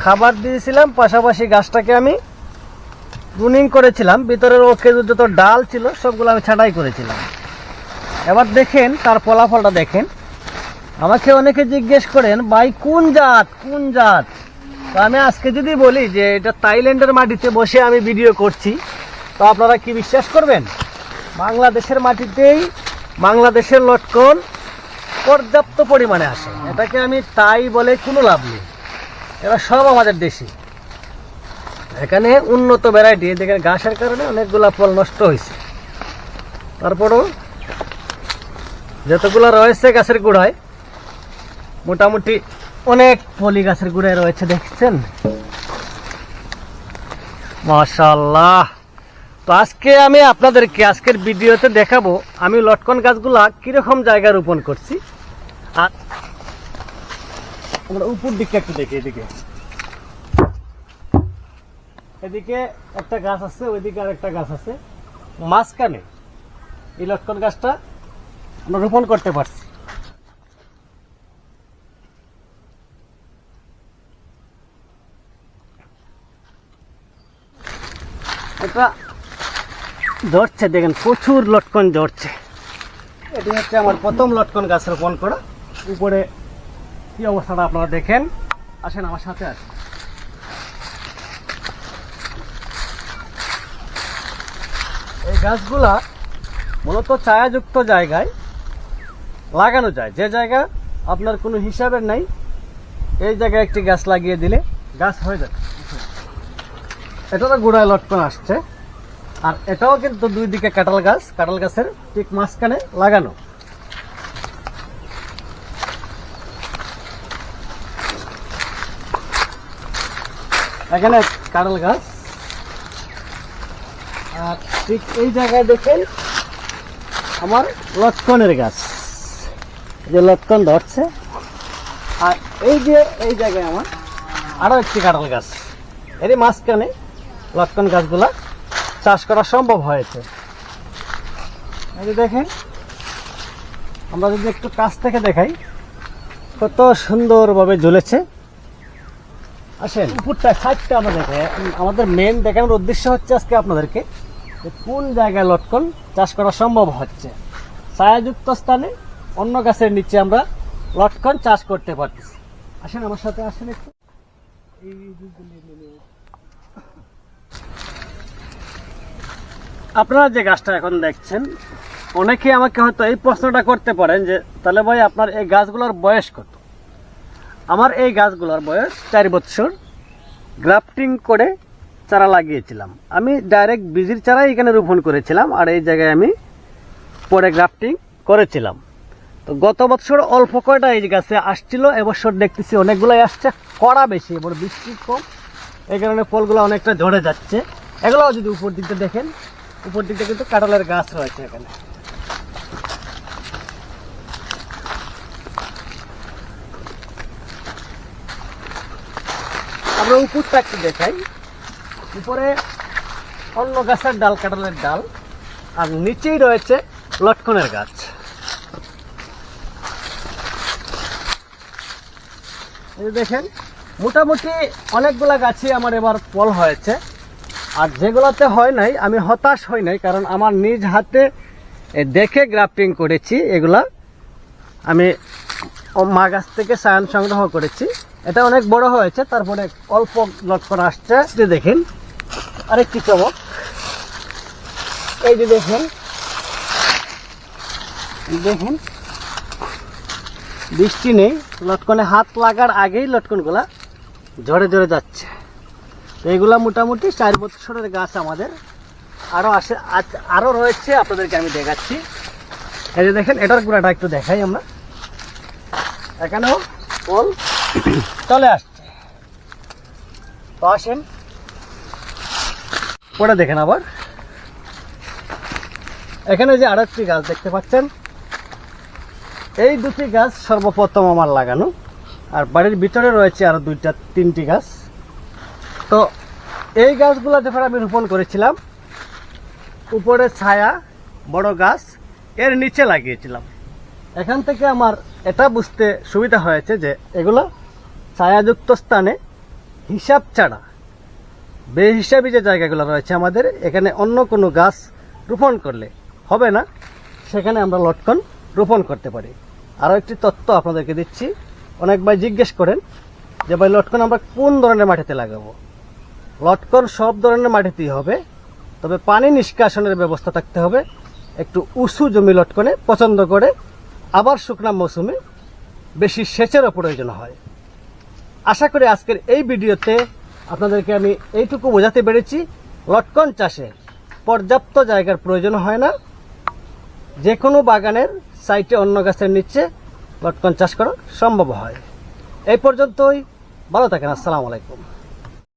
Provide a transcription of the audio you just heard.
খাবার দিয়েছিলাম, পাশাপাশি গাছটাকে আমি প্রুনিং করেছিলাম, ভিতরের ওকে যত ডাল ছিল সবগুলো আমি ছাঁটাই করেছিলাম। এবার দেখেন তার ফলাফলটা দেখেন। আমাকে অনেকে জিজ্ঞেস করেন ভাই কোন জাত কোন জাত, তো আমি আজকে যদি বলি যে এটা থাইল্যান্ডের মাটিতে বসে আমি ভিডিও করছি, তো আপনারা কি বিশ্বাস করবেন? বাংলাদেশের মাটিতেই বাংলাদেশের লটকন পর্যাপ্ত পরিমাণে আসে, এটাকে আমি তাই বলে কোনো লাভ নেই। এরা সব আমাদের দেশি। এখানে উন্নত ভ্যারাইটি, দেখেন ঘাসের কারণে অনেকগুলা ফল নষ্ট হয়েছে, তারপরও যতগুলো রয়েছে গাছের গোড়ায় মোটামুটি অনেক ফলই গাছের গোড়ায় রয়েছে, দেখছেন মাশাআল্লাহ। তো আজকে আমি আপনাদেরকে আজকের ভিডিওতে দেখাবো আমি লটকন গাছগুলা কিরকম জায়গায় রোপণ করছি। আর আমরা উপর দিকে একটু দেখি, এদিকে একটা গাছ আছে, ওইদিকে আর একটা গাছ আছে, মাঝখানে এই লটকন গাছটা আমরা রোপণ করতে পারছি। এটা ধরছে, দেখেন প্রচুর লটকন ধরছে। এটি হচ্ছে আমার প্রথম লটকন গাছ রোপণ করা। উপরে কি অবস্থাটা আপনারা দেখেন, আসেন আমার সাথে আসেন। এই গাছগুলা মূলত ছায়াযুক্ত জায়গায় লাগানো যায়, যে জায়গা আপনার কোনো হিসাবের নাই, এই জায়গায় একটি গাছ লাগিয়ে দিলে গাছ হয়ে যাবে। এটারও গোড়ায় লটকন আসছে, আর এটাও কিন্তু দুই দিকে কাঁঠাল গাছের ঠিক মাঝখানে লাগানো। এখানে কাঁঠাল গাছ, আর ঠিক এই জায়গায় দেখেন আমার লটকনের গাছ, যে লটকন ধরছে। আর এই যে এই জায়গায় আমার আরো একটি কাঁঠাল গাছ, এরই মাঝখানে লটকন গাছগুলা চাষ করা সম্ভব হয়েছে। এই যে দেখেন, আমরা যদি একটু কাছ থেকে দেখাই কত সুন্দরভাবে ঝুলেছে। আসেন উপরটা সাইডটা আমরা দেখাই। আমাদের মেন দেখানোর উদ্দেশ্য হচ্ছে আজকে আপনাদেরকে যে কোন জায়গায় লটকন চাষ করা সম্ভব হচ্ছে। ছায়াযুক্ত স্থানে অন্য গাছের নিচে আমরা লটকন চাষ করতে পারতেছি। আসেন আমার সাথে, আসেন একটু। আপনারা যে গাছটা এখন দেখছেন, অনেকে আমাকে হয়তো এই প্রশ্নটা করতে পারেন যে তাহলে ভাই আপনার এই গাছগুলোর বয়স কত? আমার এই গাছগুলোর বয়স 4 বছর। গ্রাফটিং করে চারা লাগিয়েছিলাম আমি, ডাইরেক্ট বীজের চারাই এখানে রোপণ করেছিলাম, আর এই জায়গায় আমি পরে গ্রাফটিং করেছিলাম। তো গত বছর অল্প কয়টা এই গাছে আসছিল, এবছর দেখতেছি অনেকগুলাই আসছে, কড়া বেশি, এবার বৃষ্টি কম, এই কারণে ফলগুলো অনেকটা ঝরে যাচ্ছে। এগুলো যদি উপর দিকটা দেখেন, উপর দিকটা কিন্তু কাঁঠালের গাছ রয়েছে। এখানে আমরা উপরটা একটু দেখাই। উপরে অন্য গাছের ডাল, কাঁঠালের ডাল, আর নিচেই রয়েছে লটকনের গাছ। এই দেখেন মোটামুটি অনেকগুলা গাছই আমার এবার ফল হয়েছে, আর যেগুলোতে হয় নাই আমি হতাশ হই নাই, কারণ আমার নিজ হাতে দেখে গ্রাফটিং করেছি। এগুলা আমি মা গাছ থেকে সায়ান সংগ্রহ করেছি। এটা অনেক বড় হয়েছে, তারপরে অল্প লটকন আসছে। দেখেন আরেকটি চমক, এই যে দেখেন দেখেন বৃষ্টি নেই, লটকনে হাত লাগার আগেই লটকনগুলা ঝরে ঝরে যাচ্ছে। তো এইগুলা মোটামুটি 4 বছরের গাছ আমাদের। আরও আসে, আরও রয়েছে, আপনাদেরকে আমি দেখাচ্ছি। এই যে দেখেন এটার গোড়াটা একটু দেখাই আমরা, এখানেও ফল চলে আসছে। তো আসেন পরে দেখেন আবার। এখানে যে আরো একটি গাছ দেখতে পাচ্ছেন, এই দুটি গাছ সর্বপ্রথম আমার লাগানো, আর বাড়ির ভিতরে রয়েছে আরো 2-3টি গাছ। তো এই গাছগুলো যখন আমি রোপণ করেছিলাম, উপরে ছায়া বড় গাছ, এর নিচে লাগিয়েছিলাম। এখান থেকে আমার এটা বুঝতে সুবিধা হয়েছে যে এগুলো ছায়াযুক্ত স্থানে হিসাব ছাড়া বেহিসাবি যে জায়গাগুলো রয়েছে আমাদের এখানে অন্য কোনো গাছ রোপণ করলে হবে না, সেখানে আমরা লটকন রোপণ করতে পারি। আরও একটি তথ্য আপনাদেরকে দিচ্ছি, অনেক ভাই জিজ্ঞেস করেন যে ভাই লটকন আমরা কোন ধরনের মাটিতে লাগাবো। লটকন সব ধরনের মাটিতেই হবে, তবে পানি নিষ্কাশনের ব্যবস্থা থাকতে হবে। একটু উঁচু জমি লটকনে পছন্দ করে, আবার শুকনা মৌসুমে বেশি সেচেরও প্রয়োজন হয়। আশা করি আজকের এই ভিডিওতে আপনাদেরকে আমি এইটুকু বোঝাতে পেরেছি, লটকন চাষে পর্যাপ্ত জায়গার প্রয়োজন হয় না। যে কোনো বাগানের সাইটে অন্য গাছের নিচে লটকন চাষ করা সম্ভব হয়। এই পর্যন্তই, ভালো থাকেন। আসসালামু আলাইকুম।